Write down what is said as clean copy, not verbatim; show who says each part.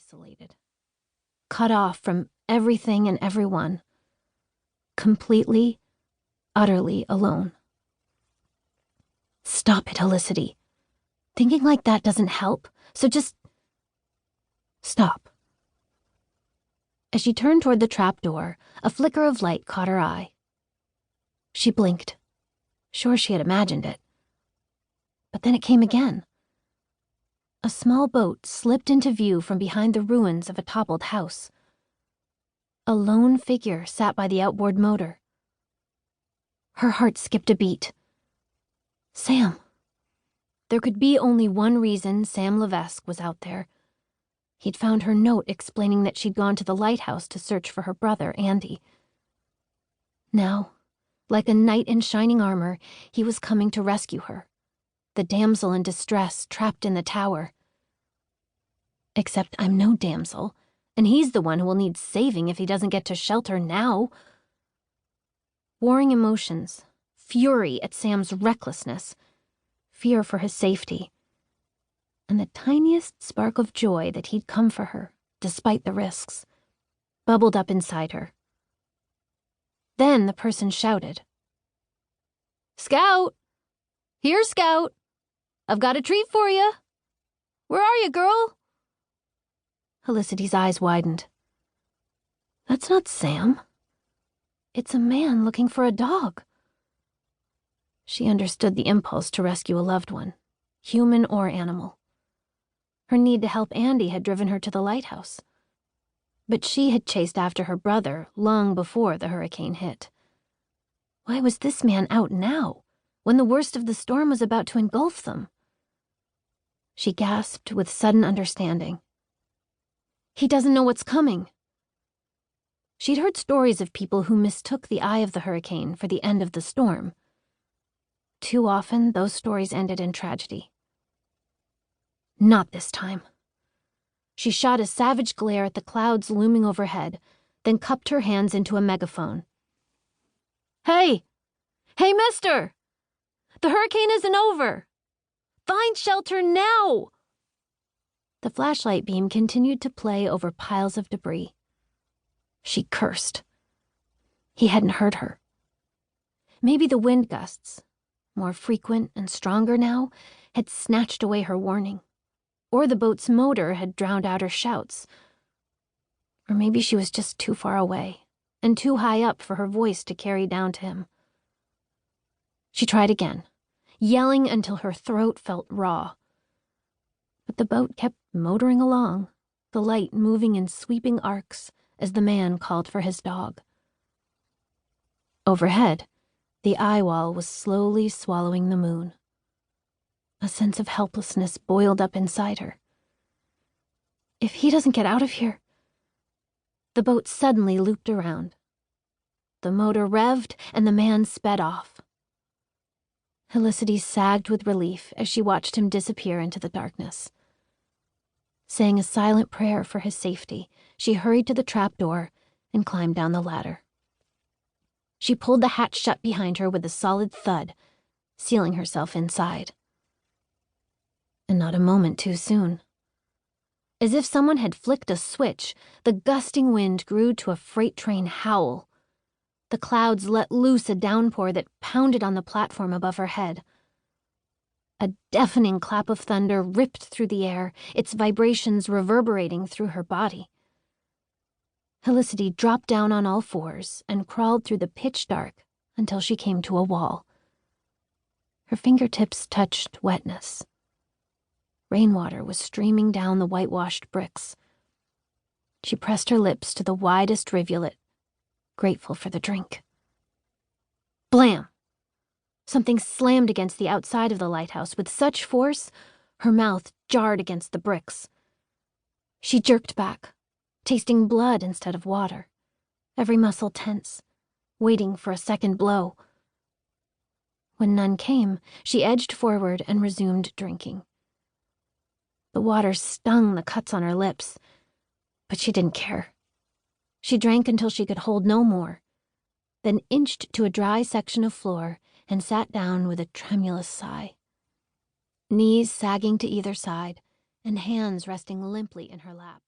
Speaker 1: isolated, cut off from everything and everyone, completely, utterly alone. Stop it, Helicity. Thinking like that doesn't help, so just stop. As she turned toward the trapdoor, a flicker of light caught her eye. She blinked, sure she had imagined it. But then it came again. A small boat slipped into view from behind the ruins of a toppled house. A lone figure sat by the outboard motor. Her heart skipped a beat. Sam. There could be only one reason Sam Levesque was out there. He'd found her note explaining that she'd gone to the lighthouse to search for her brother, Andy. Now, like a knight in shining armor, he was coming to rescue her, the damsel in distress trapped in the tower. Except I'm no damsel, and he's the one who will need saving if he doesn't get to shelter now. Warring emotions, fury at Sam's recklessness, fear for his safety, and the tiniest spark of joy that he'd come for her, despite the risks, bubbled up inside her. Then the person shouted, "Scout! Here, Scout! I've got a treat for you! Where are you, girl?" Helicity's eyes widened. That's not Sam. It's a man looking for a dog. She understood the impulse to rescue a loved one, human or animal. Her need to help Andy had driven her to the lighthouse. But she had chased after her brother long before the hurricane hit. Why was this man out now, when the worst of the storm was about to engulf them? She gasped with sudden understanding. He doesn't know what's coming. She'd heard stories of people who mistook the eye of the hurricane for the end of the storm. Too often, those stories ended in tragedy. Not this time. She shot a savage glare at the clouds looming overhead, then cupped her hands into a megaphone. Hey! Hey, mister! The hurricane isn't over! Find shelter now! The flashlight beam continued to play over piles of debris. She cursed. He hadn't heard her. Maybe the wind gusts, more frequent and stronger now, had snatched away her warning. Or the boat's motor had drowned out her shouts. Or maybe she was just too far away, and too high up for her voice to carry down to him. She tried again, yelling until her throat felt raw. But the boat kept motoring along, the light moving in sweeping arcs as the man called for his dog. Overhead, the eye wall was slowly swallowing the moon. A sense of helplessness boiled up inside her. If he doesn't get out of here... The boat suddenly looped around. The motor revved and the man sped off. Helicity sagged with relief as she watched him disappear into the darkness. Saying a silent prayer for his safety, she hurried to the trapdoor and climbed down the ladder. She pulled the hatch shut behind her with a solid thud, sealing herself inside. And not a moment too soon. As if someone had flicked a switch, the gusting wind grew to a freight train howl. The clouds let loose a downpour that pounded on the platform above her head. A deafening clap of thunder ripped through the air, its vibrations reverberating through her body. Helicity dropped down on all fours and crawled through the pitch dark until she came to a wall. Her fingertips touched wetness. Rainwater was streaming down the whitewashed bricks. She pressed her lips to the widest rivulet, grateful for the drink. Blam! Something slammed against the outside of the lighthouse with such force, her mouth jarred against the bricks. She jerked back, tasting blood instead of water, every muscle tense, waiting for a second blow. When none came, she edged forward and resumed drinking. The water stung the cuts on her lips, but she didn't care. She drank until she could hold no more, then inched to a dry section of floor and sat down with a tremulous sigh. Knees sagging to either side, and hands resting limply in her lap.